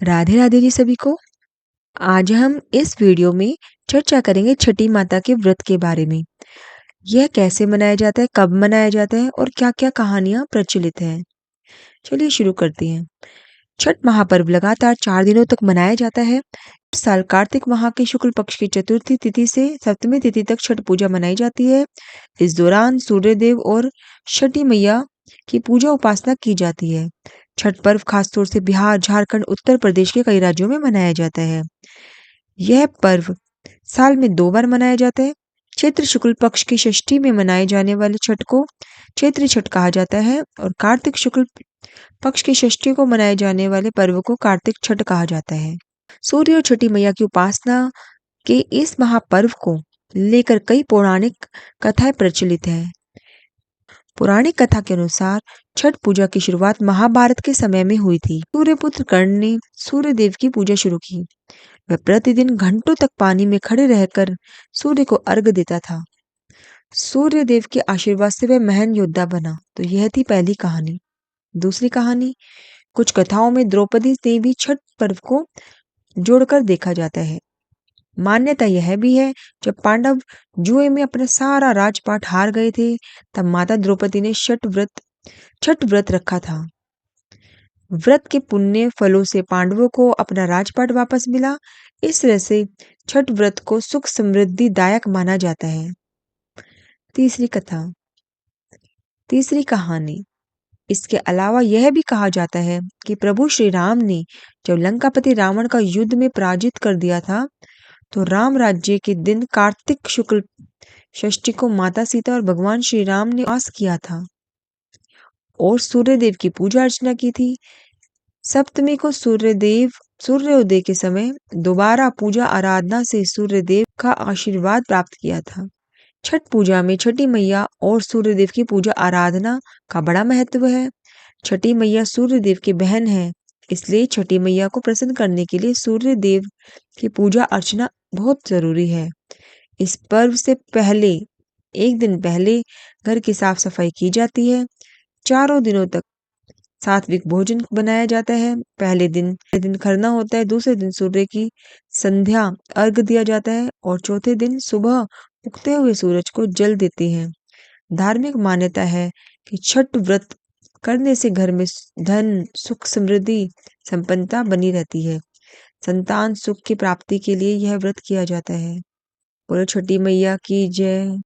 राधे राधे जी सभी को। आज हम इस वीडियो में चर्चा करेंगे छठी माता के व्रत के बारे में। यह कैसे मनाया जाता है, कब मनाया जाता है और क्या-क्या कहानियां प्रचलित हैं। चलिए शुरू करते हैं। छठ महापर्व लगातार 4 दिनों तक मनाया जाता है। इस साल कार्तिक माह के शुक्ल पक्ष की चतुर्थी तिथि से सप्तमी तिथि तक छठ पूजा मनाई जाती है। इस दौरान सूर्यदेव और छठी मैया की पूजा उपासना की जाती है। छठ पर्व खासतौर से बिहार, झारखंड, उत्तर प्रदेश के कई राज्यों में मनाया जाता है। यह पर्व साल में 2 बार मनाया जाता है। चैत्र शुक्ल पक्ष की षष्ठी में मनाए जाने वाले छठ को चैत्री छठ कहा जाता है और कार्तिक शुक्ल पक्ष की षष्ठी को मनाए जाने वाले पर्व को कार्तिक छठ कहा जाता है। सूर्य और छठी मैया की उपासना के इस महापर्व को लेकर कई पौराणिक कथाएं प्रचलित हैं। पौराणिक कथा के अनुसार छठ पूजा की शुरुआत महाभारत के समय में हुई थी। सूर्यपुत्र कर्ण ने सूर्य देव की पूजा शुरू की। वह प्रतिदिन घंटों तक पानी में खड़े रहकर सूर्य को अर्घ देता था। सूर्य देव के आशीर्वाद से वह महान योद्धा बना। तो यह थी पहली कहानी। दूसरी कहानी, कुछ कथाओं में द्रौपदी से भी छठ पर्व को जोड़कर देखा जाता है। मान्यता यह भी है, जब पांडव जुए में अपना सारा राजपाट हार गए थे, तब माता द्रौपदी ने छठ व्रत रखा था। व्रत के पुण्य फलों से पांडवों को अपना राजपाट वापस मिला। इस तरह से छठ व्रत को सुख समृद्धि दायक माना जाता है। तीसरी कथा, तीसरी कहानी, इसके अलावा यह भी कहा जाता है कि प्रभु श्री राम ने जब लंकापति रावण का युद्ध में पराजित कर दिया था, तो राम राज्य के दिन कार्तिक शुक्ल षष्ठी को माता सीता और भगवान श्री राम ने वास किया था और सूर्यदेव की पूजा अर्चना की थी। सप्तमी को सूर्योदय के समय दोबारा पूजा आराधना से सूर्यदेव का आशीर्वाद प्राप्त किया था। छठ पूजा में छठी मैया और सूर्यदेव की पूजा आराधना का बड़ा महत्व है। छठी मैया सूर्यदेव की बहन है, इसलिए छठी मैया को प्रसन्न करने के लिए सूर्यदेव की पूजा अर्चना बहुत जरूरी है। इस पर्व से पहले, एक दिन पहले घर की साफ सफाई की जाती है। 4 दिनों तक सात्विक भोजन बनाया जाता है। पहले दिन खरना होता है, दूसरे दिन सूर्य की संध्या अर्घ दिया जाता है और चौथे दिन सुबह उगते हुए सूरज को जल देते हैं। धार्मिक मान्यता है कि छठ व्रत करने से घर में धन, सुख, समृद्धि, संपन्नता बनी रहती है। संतान सुख की प्राप्ति के लिए यह व्रत किया जाता है। बोलो छठी मैया की जय।